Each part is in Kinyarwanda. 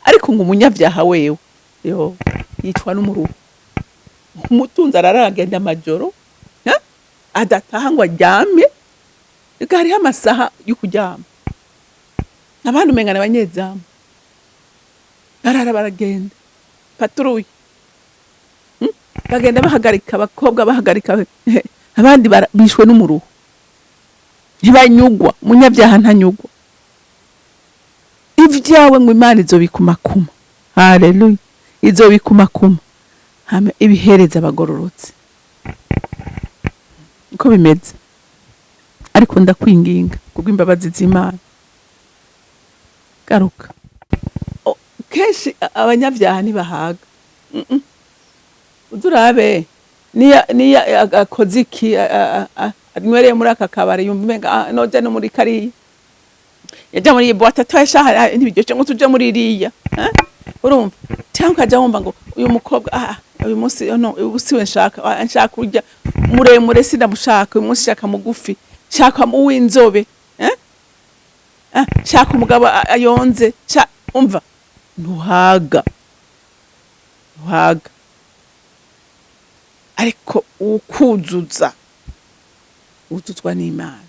ariko ngo umunyabyaha wewe yo yicwa n'umuruho. Umutunzi araragenda amajoro adataha ngo aryame, hariho amasaha yo kuryama. Abantu umengana abanyezamu barara baragenda patrouille, bagenda bahagarika, abakobwa bahagarika, abandi bishwe n'umuruho. Ntibanyugwa, umunyabyaha ntanyugwa. Ivyawe ngo Imana izobikumakuma. Haleluya. Izobikumakuma. Hame ibihereza abagororotse. Uko bimeze. Ariko ndakwinginga kubw'imbabazi z'Imana. Garuka. Keshi abanyabyaha ntibahaga. Udurabe niya akoziki anywereye muri aka kabari yumva umenga noje no muri kariya. Yaja muri boîte twasha ntibiryoshye ngo tuje muri iriya. Urumva? Cyangwa kaja wumva ngo uyu mukobwa uyu munsi ubu siwe nshaka kurya muremure sinamushaka, uyu munsi shaka mugufi, shaka uw'inzobe. Shaka umugabo ayonze, umva ntuhaga. Ariko ukuzuza utuzwa n'Imana.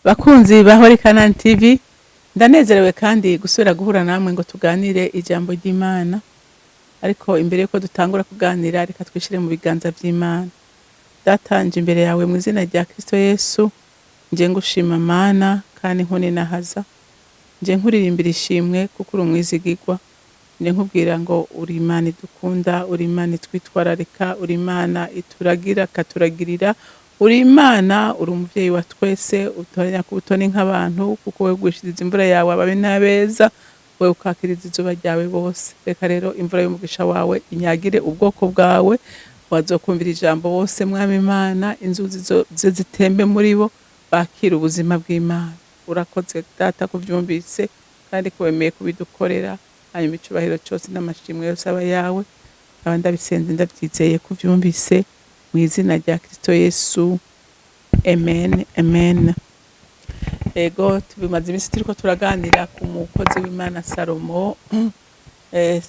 Bakunzi bahori CANAAN TV, ndanezerewe kandi gusubira guhura namwe ngo tuganire ijambo ry'Imana. Ariko imbere yuko dutangura kuganira, reka twishire mu biganza by'Imana. Datanje imbere yawe mu izina rya Kristo Yesu, nje ngushima Mana kandi nkuninahaza, nje nkuririmbira ishimwe kuko uri umwizigirwa. Nje nkubwira ngo uri Imana idukunda, uri Imana itwitwararika, uri Imana ituragira katuragirira, uri Imana, uri umuvyeyi wa twese, utoranya ku butoni nk'abantu kuko wewe gwishiriza imvura yawe ababe n'abeza, wewe ukakiriza izuba ryawe bose. Reka rero imvura y'umugisha wawe inyagire ubwoko bwawe, wazokumvira ijambo bose Mwami Imana, inzuzi zitembe muri bo, bakira ubuzima bw'Imana. Urakoze Data kuvyumvise kandi kwemeye kubidukorera, hanyuma icubahiro cyose n'amashimwe yose aba yawe. Aba ndabisenze ndabyizeye kuvyumvise mu izina rya Kristo Yesu. Amen, amen. Ego tubimaze iminsi turiko turaganira ku mukozi w'Imana Salomo.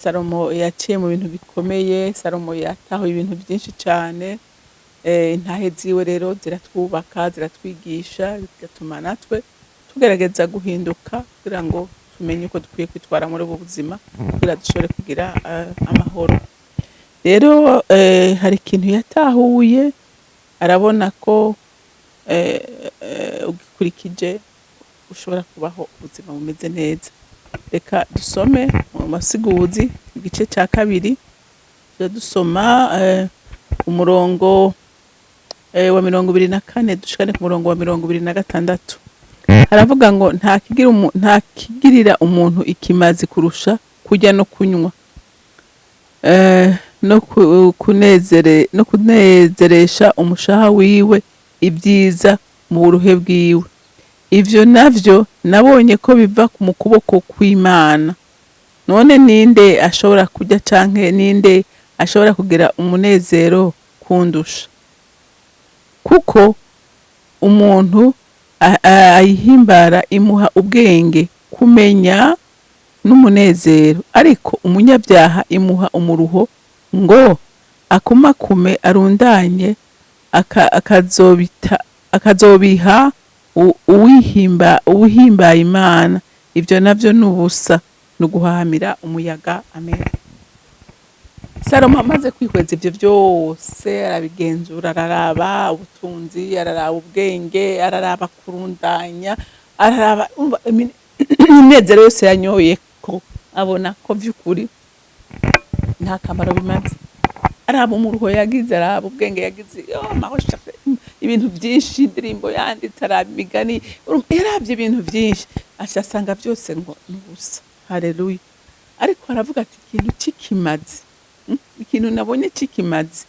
Salomo yaciye mu bintu bikomeye, Salomo yataho ibintu byinshi cyane. Intahe ziwe rero ziratwubaka, ziratwigisha, bigatuma natwe tugerageza guhinduka kugira ngo tumenye uko dukwiye kwitwara muri ubu buzima kugira dushobore kugira amahoro. Rero hari ikintu yatahuye, arabona ko ugikurikije ushobora kubaho ubuzima bumeze neza. Reka dusome mu masiguzi igice cya 2, dusoma umurongo wa 24 dushikane ku murongo wa 26. Haravuga ngo nta kigirira umuntu ikimazi kurusha kujya no kunywa, no kunezeresha umushaha wiwe ibyiza mu buruhe bwiwe. Ivyo navyo nabonye ko biva mu kuboko kw'Imana. None ninde ashobora kujya canke ninde ashobora kugira umunezero kundusha? Kuko umuntu ayihimbara imuha ubwenge, kumenya n'umunezero, ariko umunyabyaha imuha umuruho ngo akumakume arundanye akazobiha uwihimbaye Imana. Ivyo navyo nubusa nuguhamira umuyaga. Amen. Salomo amaze kwihweza ivyo byose, arabigenzura, araraba ubutunzi, araraba ubwenge, araraba kurundanya, araraba imyezero yose yanyoye ko abona ko vy'ukuri nta kamaro bimaze. Araba umuruho yagize, araba ubwenge yagize, mahosha ibintu byinshi, indirimbo yanditse, araba imigani, yaravye ibintu byinshi, ashasanga byose ngo nubusa. Haleluya. Ariko aravuga ati ikintu cikimazi, ikintu nabonye cikimazi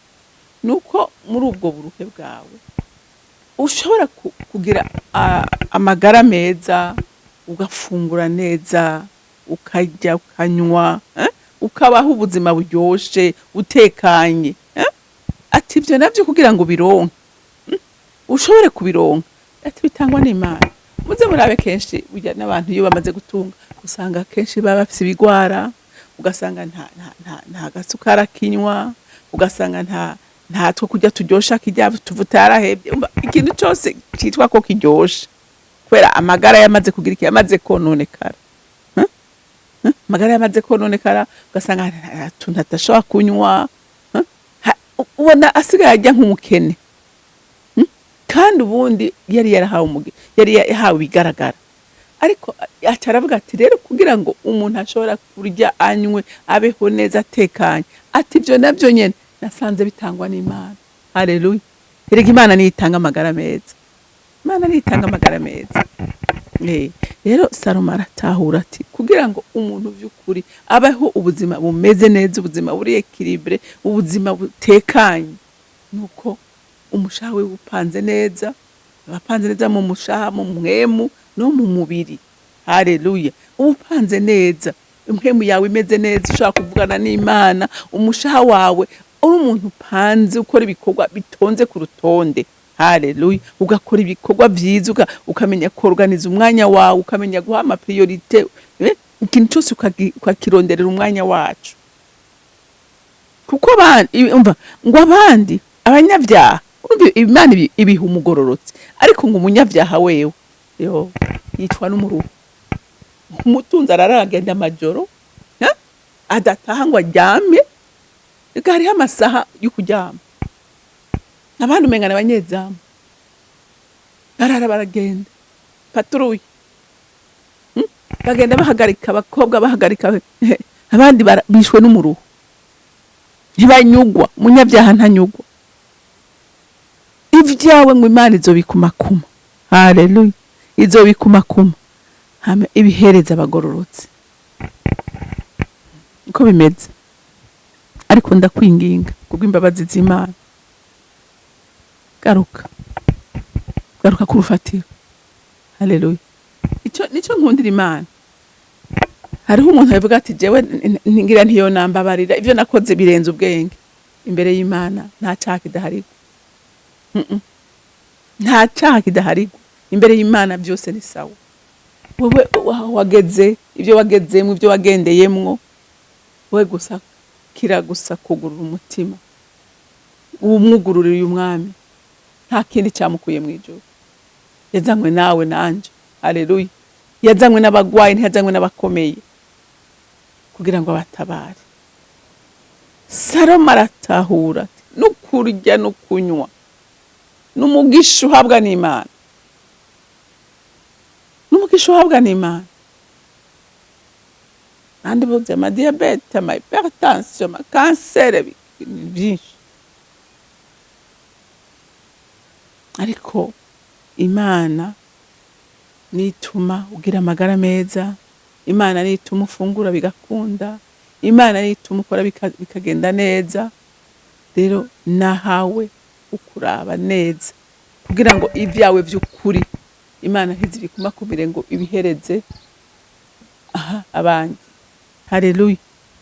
nuko muri ubwo buruhe bwawe ushobora kugira amagara meza, ugafungura neza, ukarya, ukanywa, ukabaho ubuzima buryoshe utekanye, ati ivyo navyo kugira ngo bironke ushobore kubironka ati bitangwa n'Imana. Muze murabe kenshi burya n'abantu iyo bamaze gutunga usanga kenshi baba bafise ibigwara, ugasanga nta gasukara kinywa, ugasanga nta two kurya turyosha kirya tuvuta yarahebye, ikintu cyose citwa ko kiryoshe kubera amagara yamaze kugira iki, yamaze kononekara. Amagara yamaze kononekara, ugasanga tuntu atashobora kunywa, ubona asigaye ajya nk'umukene, kandi ubundi yari yahawe bigaragara. Ariko aravuga ati rero kugira ngo umuntu ashobora kurya anywe abeho neza atekanye, ati ivyo navyo nyene nasanze bitangwa n'Imana. Haleluya. Erega Imana niyo itanga amagara meza, Imana niyo itanga amagara meza. Rero Salomo aratahura ati kugira ngo umuntu vy'ukuri abeho ubuzima bumeze neza, ubuzima buri equilibre, ubuzima butekanye, nuko umushaha we upanze neza, abapanze neza mu mushaha, mu mwemu no mu mubiri. Haleluya. Upanze neza, impwemu yawe imeze neza, ushaka kuvugana n'Imana, umushaha wawe uri umuntu upanze, ukora ibikorwa bitonze ku rutonde. Haleluya. Ugakora ibikorwa vyiza, ukamenya kuorganiza umwanya wawe, ukamenya guha ama priorite, ikintu cyose ukakironderera umwanya wacu. Kuko umva ngo abandi abanyavyaha Imana ibiha umugororotsi, ariko ngo umunyavyaha wewe yicwa n'umuruho. Umutunzi araragenda amajoro adataha ngo aryame, hariho amasaha yo kuryama. Abantu umenga n'abanyezamu barara baragenda patrouille, bagenda bahagarika, abakobwa bahagarika, abandi bishwe n'umuruho, ntibanyugwa. Umunyavyaha ntanyugwa. Ivyawe ngo Imana izobikumakuma. Haleluya. Izobikumakuma hame ibihereza abagororotse. Uko bimeze. Ariko ndakwinginga kubw'imbabazi z'Imana, garuka ku rufatiro. Haleluya. Nico nkundira Imana. Hariho umuntu yavuga ati jewe ngira ntiyo nambabarira, ivyo nakoze birenze ubwenge. Imbere y'Imana nta cyaha kidaharigwa. Nta cyaha kidaharigwa. Imbere y'Imana byose ni sawa. Wowe wageze ivyo wagezemwe, ivyo wagendeyemwo, we gusa gusa kugurura umutima, umwugururira umwami, nta kindi cyamukuye mu ijuru. Yazanywe nawe nanje. Haleluya. Yazanywe n'abagwayi, ntiyazanywe n'abakomeye, kugira ngo abatabare. Salomo aratahura ati n'ukurya no kunywa n'umugisha uhabwa n'Imana, n'umugisha uhabwa n'Imana. Andi buze ama diabete, ama hypertension, ama cancer, byinshi. Ariko Imana nituma ugira amagara meza, Imana nituma ufungura bigakunda, Imana nituma ukora bikagenda neza. Rero nahawe ukuraba neza kugira ngo ivyawe vy'ukuri Imana ntizibikumakumire ngo ibihereze abandi. Haleluya.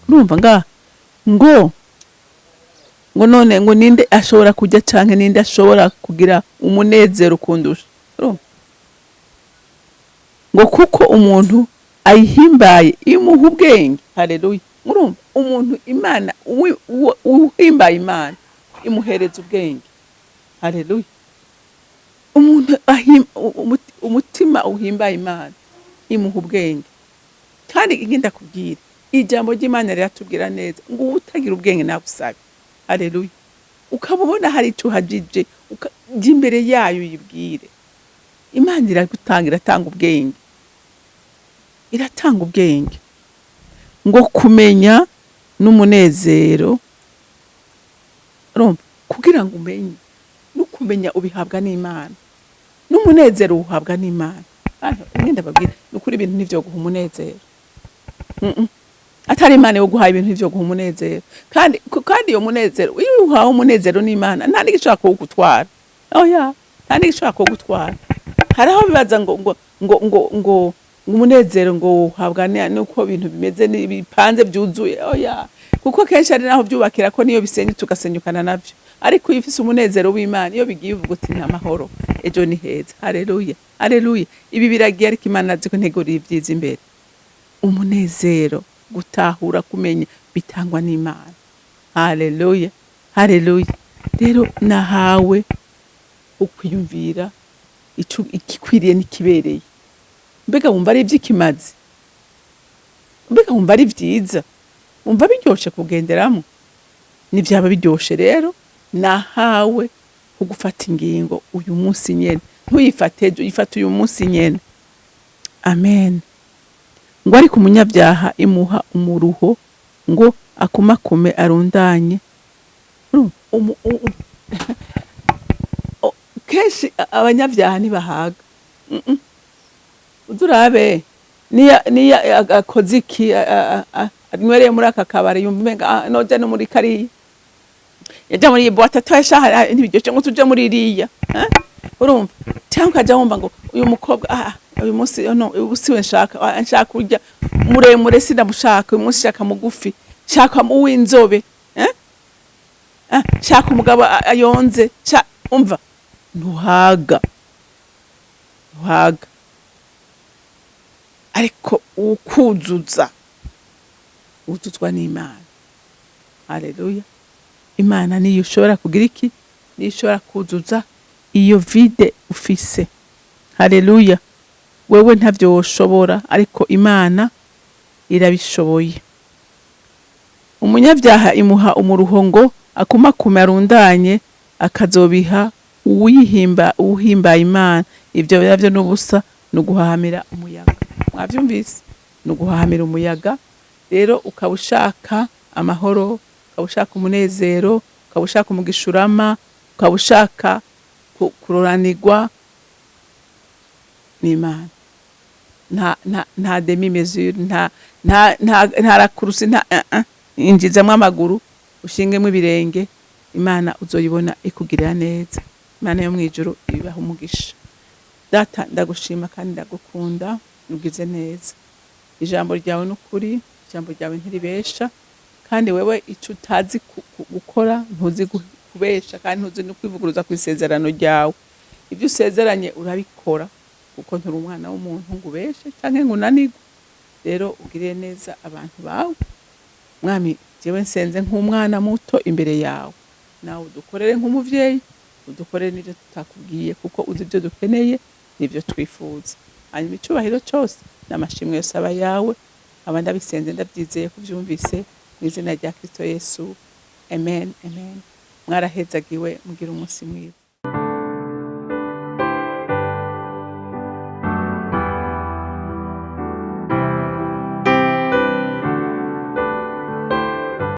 Urumva ngo none ngo ninde ashobora kujya canke ninde ashobora kugira umunezero kundusha? Ngo kuko umuntu ayihimbaye imuha ubwenge. Haleluya. Urumva umuntu Imana uhimbaye Imana imuhereza ubwenge. Haleluya. Umuntu umutima uhimbaye Imana imuha ubwenge. Kandi ingenda kubwira ijambo ry'Imana riratubwira neza ngo utagira ubwenge nagusabe. Haleluya. Ukabona hari ico hajije ukajya imbere yayo yibwire. Imana iratanga ubwenge. Iratanga ubwenge ngo kumenya n'umunezero. Kugira ngo umenye no kumenya ubihabwa n'Imana, n'umunezero uhabwa n'Imana. Ngenda babwira nukuri ibintu nivyo guha umunezero. Atari Imana yo guha ibintu nivyo guha umunezero. Kandi iyo munezero iyo uhawe umunezero n'Imana nta nigishaka kugutwara. Nta nigishaka kugutwara. Haraho bibaza ngo umunezero ngo uhabwa nuko ibintu bimeze bipanze byuzuye oya, kuko kenshi ari naho byubakira ko niyo bisenye tugasenyukana navyo, ariko iyo ufise umunezero w'Imana iyo bigiye uvuga uti nta mahoro ejo ni heza. Haleluya, haleluya. Ibi biragiye ariko Imana azi ko integurira ibyiza imbere. Umunezero, gutahura, kumenya bitangwa n'Imana. Haleluya, haleluya. Rero nahawe ukwiyumvira ikikwiriye n'ikibereye. Mbega wumva ari ivy'ikimazi, mbega wumva ari vyiza, wumva biryoshe kugenderamo. Nivyaba biryoshe rero nahawe kugufata ingingo uyu munsi nyene, ntuyifate ejo, yifata uyu munsi nyene. Amen. Ngo ariko umunyabyaha imuha umuruho ngo akumakume arundanye. Kenshi abanyabyaha ntibahaga. Udurabe niya akoze iki anywereye muri aka kabari yumva umenga noje no muri kariya, yaja muri boîte twasha ntibiryoshe ngo tuje muri iriya, urumva cyangwa ukaja wumva ngo uyu mukobwa uyu munsi no ubusiwe nshaka kurya muremure sindamushaka, uyu munsi shaka mugufi, shaka mu w'inzobe, shaka umugabo ayonze, umva ntuhaga. Ariko ukuzuza utuzwa n'Imana. Haleluya. Imana niyo ushobora kugira iki, niyo ushobora kuzuza iyo vide ufise. Haleluya. Wewe ntavyo woshobora ariko Imana irabishoboye. Umunyabyaha imuha umuruho ngo akumakume arundanye akazobiha uwuhimba Imana. Ivyo byavyo n'ubusa nuguhahamira umuyaga. Mwavyumvise? Nuguhahamira umuyaga. Rero ukabushaka amahoro, ukabushaka umunezero, ukabushaka umugishurama, ukabushaka kuroranirwa n'Imana. Nta demi mesure, nta rakurusi, injizamwo amaguru ushingemo ibirenge. Imana uzoyibona ikugirira neza. Imana yo mwijuru ibibaha umugisha. Data ndagushima kandi ndagukunda, ugize neza. Ijambo ryawe n'ukuri, ijambo ryawe ntiribesha, kandi wewe ico utazi gukora ntuzi kubesha, kandi ntuzi no kwivuguruza ku isezerano ryawe. Ibyo usezeranye urabikora, kuko nturi umwana w'umuntu ngo ubeshe canke ngo unanirwe. Rero ugirire neza abantu bawe. Mwami, jewe nsenze nk'umwana muto imbere yawe, nawe udukorere nk'umuvyeyi, udukorere n'ivyo tutakubwiye, kuko uzi ibyo dukeneye n'ivyo twifuza. Hanyuma icubahiro cose n'amashimwe yose aba yawe. Aba ndabisenze ndabyizeye kuvyumvise mu izina rya Kristo Yesu. Amen, amen. Mwarahezagiwe, mugira umunsi mwiza.